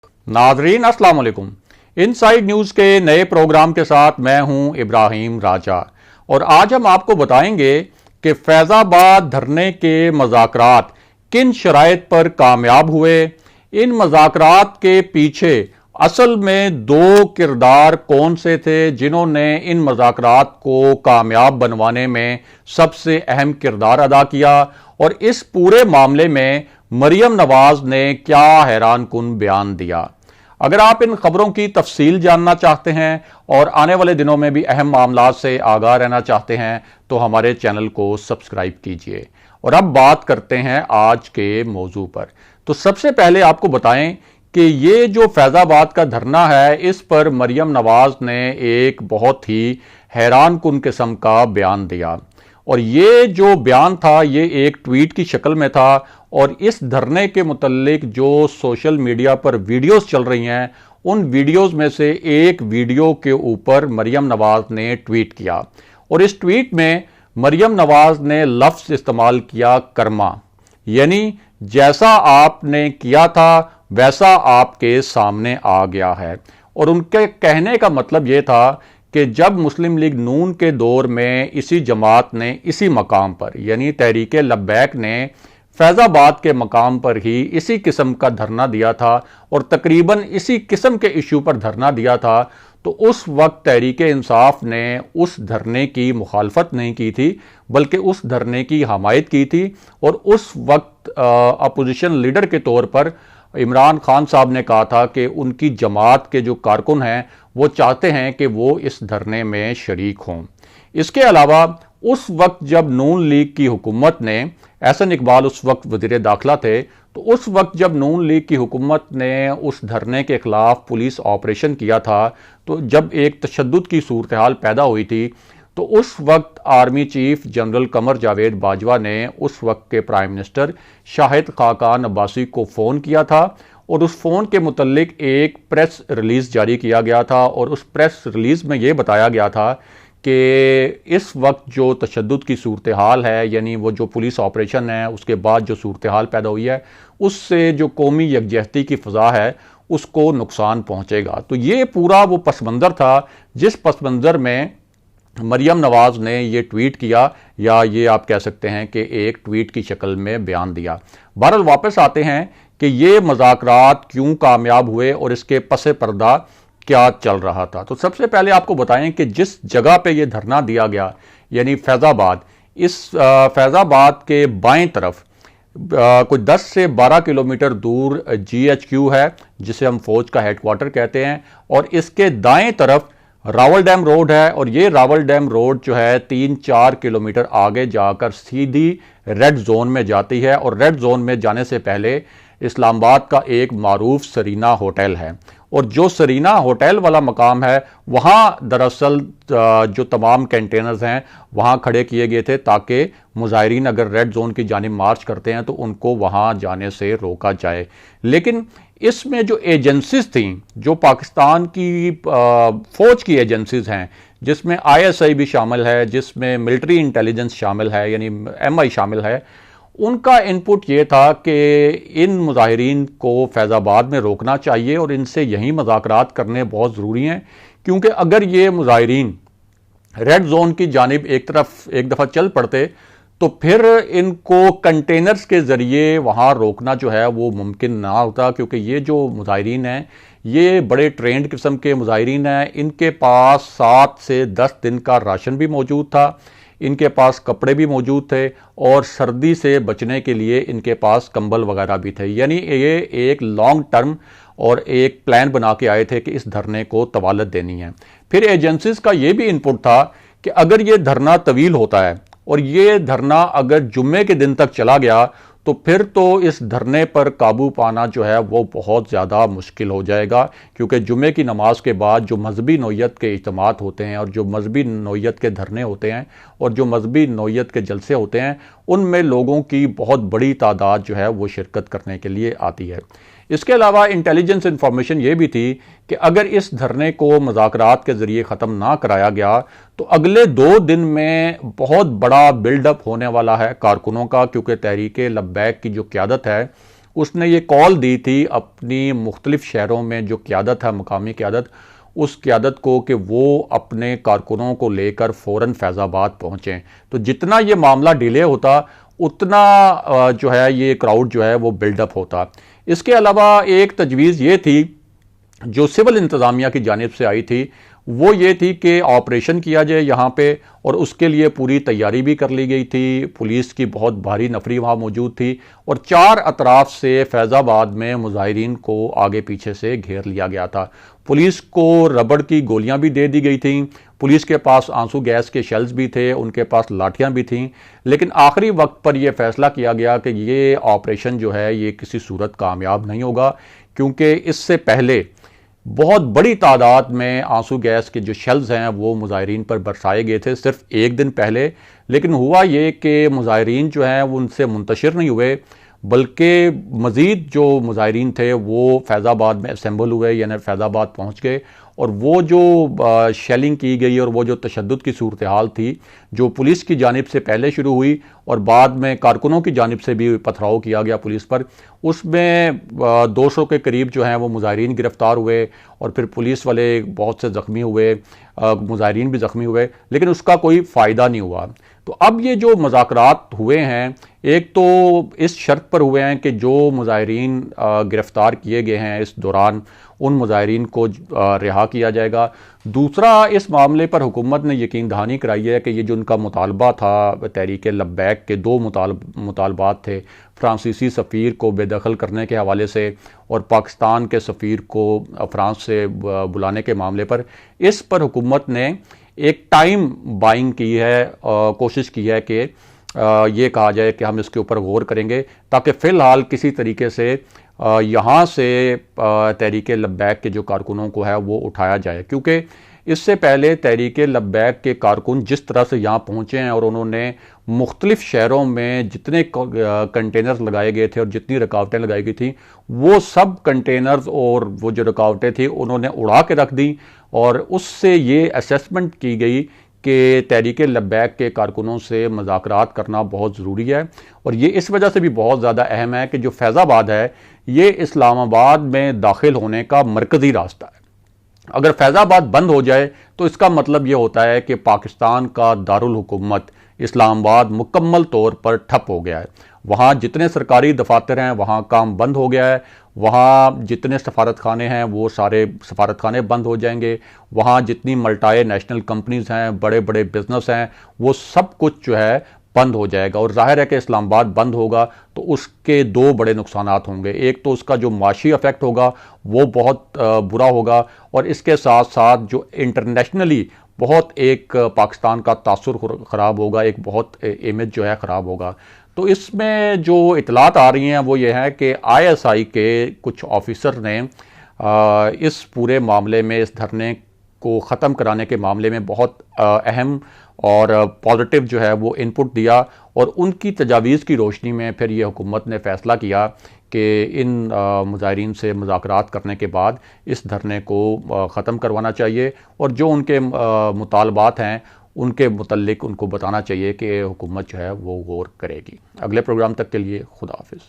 नाजरीन अस्सलाम वालेकुम। इनसाइड न्यूज़ के नए प्रोग्राम के साथ मैं हूं इब्राहिम राजा और आज हम आपको बताएंगे कि फैज़ाबाद धरने के मज़ाकरात किन शराइत पर कामयाब हुए। इन मज़ाकरात के पीछे असल में दो किरदार कौन से थे जिन्होंने इन मज़ाकरात को कामयाब बनवाने में सबसे अहम किरदार अदा किया, और इस पूरे मामले में मरियम नवाज ने क्या हैरान कुन बयान दिया। अगर आप इन खबरों की तफसील जानना चाहते हैं और आने वाले दिनों में भी अहम मामलात से आगाह रहना चाहते हैं तो हमारे चैनल को सब्सक्राइब कीजिए। और अब बात करते हैं आज के मौजू पर। तो सबसे पहले आपको बताएं कि ये जो फैज़ाबाद का धरना है, इस पर मरियम नवाज ने एक बहुत ही हैरान कुन किस्म का बयान दिया, और ये जो बयान था ये एक ट्वीट की शक्ल में था। और इस धरने के मुतल्लिक जो सोशल मीडिया पर वीडियोस चल रही हैं, उन वीडियोस में से एक वीडियो के ऊपर मरियम नवाज ने ट्वीट किया, और इस ट्वीट में मरियम नवाज ने लफ्ज़ इस्तेमाल किया कर्मा, यानी जैसा आपने किया था वैसा आपके सामने आ गया है। और उनके कहने का मतलब यह था कि जब मुस्लिम लीग नून के दौर में इसी जमात ने इसी मकाम पर, यानी तहरीक लब्बैक ने फैज़ाबाद के मकाम पर ही इसी किस्म का धरना दिया था और तकरीबन इसी किस्म के इशू पर धरना दिया था, तो उस वक्त तहरीक इंसाफ ने उस धरने की मुखालफत नहीं की थी बल्कि उस धरने की हमायत की थी। और उस वक्त अपोजिशन लीडर के तौर पर इमरान खान साहब ने कहा था कि उनकी जमात के जो कारकुन हैं वो चाहते हैं कि वो इस धरने में शरीक हों। इसके अलावा उस वक्त जब नून लीग की हुकूमत ने, एहसन इकबाल उस वक्त वज़ीर दाखिला थे, तो उस वक्त जब नून लीग की हुकूमत ने उस धरने के खिलाफ पुलिस ऑपरेशन किया था, तो जब एक तशद्दुद की सूरत हाल पैदा हुई थी, तो उस वक्त army chief general Qamar Javed Bajwa ने उस वक्त के प्राइम मिनिस्टर शाहिद खाकान अब्बासी को फ़ोन किया था, और उस फ़ोन के मुतल्लिक एक प्रेस रिलीज़ जारी किया गया था। और उस प्रेस रिलीज़ में ये बताया गया था कि इस वक्त जो तशद्दुद की सूरत हाल है, यानी वो जो पुलिस ऑपरेशन है उसके बाद जो सूरत हाल पैदा हुई है, उससे जो कौमी यकजहती की फ़ज़ा है उसको नुकसान पहुँचेगा। तो ये पूरा वो पस मंज़र था जिस पस मंज़र में मरियम नवाज ने ये ट्वीट किया, या ये आप कह सकते हैं कि एक ट्वीट की शक्ल में बयान दिया। बहरहाल वापस आते हैं कि ये मज़ाकरात क्यों कामयाब हुए और इसके पसे पर्दा क्या चल रहा था। तो सबसे पहले आपको बताएं कि जिस जगह पे ये धरना दिया गया, यानी फैज़ाबाद, इस फैज़ाबाद के बाएं तरफ कोई 10 से 12 किलोमीटर दूर GHQ है जिसे हम फौज का हेडक्वार्टर कहते हैं, और इसके दाएं तरफ रावल डैम रोड है। और ये रावल डैम रोड जो है 3-4 किलोमीटर आगे जाकर सीधी रेड जोन में जाती है, और रेड जोन में जाने से पहले इस्लामाबाद का एक मारूफ सरीना होटल है, और जो सरीना होटल वाला मकाम है वहाँ दरअसल जो तमाम कंटेनर्स हैं वहाँ खड़े किए गए थे ताकि मुजाहिरीन अगर रेड जोन की जानिब मार्च करते हैं तो उनको वहाँ जाने से रोका जाए। लेकिन इसमें जो एजेंसीज थी, जो पाकिस्तान की फौज की एजेंसीज हैं, जिसमें ISI भी शामिल है, जिसमें मिलिट्री इंटेलिजेंस शामिल है, यानी MI शामिल है, उनका इनपुट ये था कि इन मुजाहिरीन को फैज़ाबाद में रोकना चाहिए और इनसे यहीं मज़ाकरात करने बहुत ज़रूरी हैं, क्योंकि अगर ये मुजाहिरीन रेड जोन की जानिब एक दफ़ा चल पड़ते तो फिर इनको कंटेनर्स के ज़रिए वहाँ रोकना जो है वो मुमकिन ना होता, क्योंकि ये जो मुजाहिरीन हैं ये बड़े ट्रेंड किस्म के मुजाहिरीन हैं। इनके पास 7 से 10 दिन का राशन भी मौजूद था, इनके पास कपड़े भी मौजूद थे, और सर्दी से बचने के लिए इनके पास कंबल वगैरह भी थे। यानी ये एक लॉन्ग टर्म और एक प्लान बना के आए थे कि इस धरने को तवालत देनी है। फिर एजेंसीज का ये भी इनपुट था कि अगर ये धरना तवील होता है और ये धरना अगर जुम्मे के दिन तक चला गया तो फिर तो इस धरने पर काबू पाना जो है वो बहुत ज़्यादा मुश्किल हो जाएगा, क्योंकि जुम्मे की नमाज के बाद जो मजहबी नौयत के इज्तिमात होते हैं और जो मजहबी नौयत के धरने होते हैं और जो मजहबी नौयत के जलसे होते हैं, उनमें लोगों की बहुत बड़ी तादाद जो है वो शिरकत करने के लिए आती है। इसके अलावा इंटेलिजेंस इंफॉर्मेशन ये भी थी कि अगर इस धरने को मुज़ाकरात के ज़रिए ख़त्म ना कराया गया तो अगले 2 दिन में बहुत बड़ा बिल्डअप होने वाला है कारकुनों का, क्योंकि तहरीक लब्बैक की जो क़यादत है اس نے یہ کال دی تھی اپنی مختلف شہروں میں جو قیادت ہے، مقامی قیادت، اس قیادت کو کہ وہ اپنے کارکنوں کو لے کر فوراً فیض آباد پہنچیں. تو جتنا یہ معاملہ ڈیلے ہوتا اتنا جو ہے یہ کراؤڈ جو ہے وہ بلڈ اپ ہوتا. اس کے علاوہ ایک تجویز یہ تھی جو سول انتظامیہ کی جانب سے آئی تھی، وہ یہ تھی کہ آپریشن کیا جائے یہاں پہ، اور اس کے لیے پوری تیاری بھی کر لی گئی تھی. پولیس کی بہت بھاری نفری وہاں موجود تھی، اور 4 اطراف سے فیض آباد میں مظاہرین کو آگے پیچھے سے گھیر لیا گیا تھا. پولیس کو ربڑ کی گولیاں بھی دے دی گئی تھیں، پولیس کے پاس آنسو گیس کے شیلز بھی تھے، ان کے پاس لاٹھیاں بھی تھیں. لیکن آخری وقت پر یہ فیصلہ کیا گیا کہ یہ آپریشن جو ہے یہ کسی صورت کامیاب نہیں ہوگا، کیونکہ اس سے پہلے بہت بڑی تعداد میں آنسو گیس کے جو شیلز ہیں وہ مظاہرین پر برسائے گئے تھے صرف ایک دن پہلے. لیکن ہوا یہ کہ مظاہرین جو ہیں وہ ان سے منتشر نہیں ہوئے، بلکہ مزید جو مظاہرین تھے وہ فیض آباد میں اسمبل ہوئے، یعنی فیض آباد پہنچ گئے. اور وہ جو شیلنگ کی گئی اور وہ جو تشدد کی صورتحال تھی جو پولیس کی جانب سے پہلے شروع ہوئی اور بعد میں کارکنوں کی جانب سے بھی پتھراؤ کیا گیا پولیس پر، اس میں 200 کے قریب جو ہیں وہ مظاہرین گرفتار ہوئے، اور پھر پولیس والے بہت سے زخمی ہوئے، مظاہرین بھی زخمی ہوئے، لیکن اس کا کوئی فائدہ نہیں ہوا. تو اب یہ جو مذاکرات ہوئے ہیں، ایک تو اس شرط پر ہوئے ہیں کہ جو مظاہرین گرفتار کیے گئے ہیں اس دوران ان مظاہرین کو رہا کیا جائے گا. دوسرا، اس معاملے پر حکومت نے یقین دہانی کرائی ہے کہ یہ جو ان کا مطالبہ تھا تحریک لبیک کے 2 مطالبات تھے، فرانسیسی سفیر کو بے دخل کرنے کے حوالے سے اور پاکستان کے سفیر کو فرانس سے بلانے کے معاملے پر، اس پر حکومت نے ایک ٹائم بائنگ کی ہے، کوشش کی ہے کہ یہ کہا جائے کہ ہم اس کے اوپر غور کریں گے، تاکہ فی الحال کسی طریقے سے یہاں سے تحریک لبیک کے جو کارکنوں کو ہے وہ اٹھایا جائے. کیونکہ اس سے پہلے تحریک لبیک کے کارکن جس طرح سے یہاں پہنچے ہیں اور انہوں نے مختلف شہروں میں جتنے کنٹینرز لگائے گئے تھے اور جتنی رکاوٹیں لگائی گئی تھیں، وہ سب کنٹینرز اور وہ جو رکاوٹیں تھیں انہوں نے اڑا کے رکھ دیں. اور اس سے یہ اسیسمنٹ کی گئی کہ تحریک لبیک کے کارکنوں سے مذاکرات کرنا بہت ضروری ہے. اور یہ اس وجہ سے بھی بہت زیادہ اہم ہے کہ جو فیض آباد ہے یہ اسلام آباد میں داخل ہونے کا مرکزی راستہ ہے. اگر فیض آباد بند ہو جائے تو اس کا مطلب یہ ہوتا ہے کہ پاکستان کا دارالحکومت اسلام آباد مکمل طور پر ٹھپ ہو گیا ہے. وہاں جتنے سرکاری دفاتر ہیں وہاں کام بند ہو گیا ہے، وہاں جتنے سفارت خانے ہیں وہ سارے سفارت خانے بند ہو جائیں گے، وہاں جتنی ملٹائی نیشنل کمپنیز ہیں، بڑے بڑے بزنس ہیں، وہ سب کچھ جو ہے بند ہو جائے گا. اور ظاہر ہے کہ اسلام آباد بند ہوگا تو اس کے 2 بڑے نقصانات ہوں گے. ایک تو اس کا جو معاشی افیکٹ ہوگا وہ بہت برا ہوگا، اور اس کے ساتھ ساتھ جو انٹرنیشنلی بہت ایک پاکستان کا تاثر خراب ہوگا، ایک بہت امیج جو ہے خراب ہوگا. تو اس میں جو اطلاعات آ رہی ہیں وہ یہ ہے کہ ISI کے کچھ آفیسر نے اس پورے معاملے میں، اس دھرنے کو ختم کرانے کے معاملے میں بہت اہم اور پازیٹیو جو ہے وہ انپٹ دیا، اور ان کی تجاویز کی روشنی میں پھر یہ حکومت نے فیصلہ کیا کہ ان مظاہرین سے مذاکرات کرنے کے بعد اس دھرنے کو ختم کروانا چاہیے، اور جو ان کے مطالبات ہیں ان کے متعلق ان کو بتانا چاہیے کہ حکومت جو ہے وہ غور کرے گی. اگلے پروگرام تک کے لیے خدا حافظ.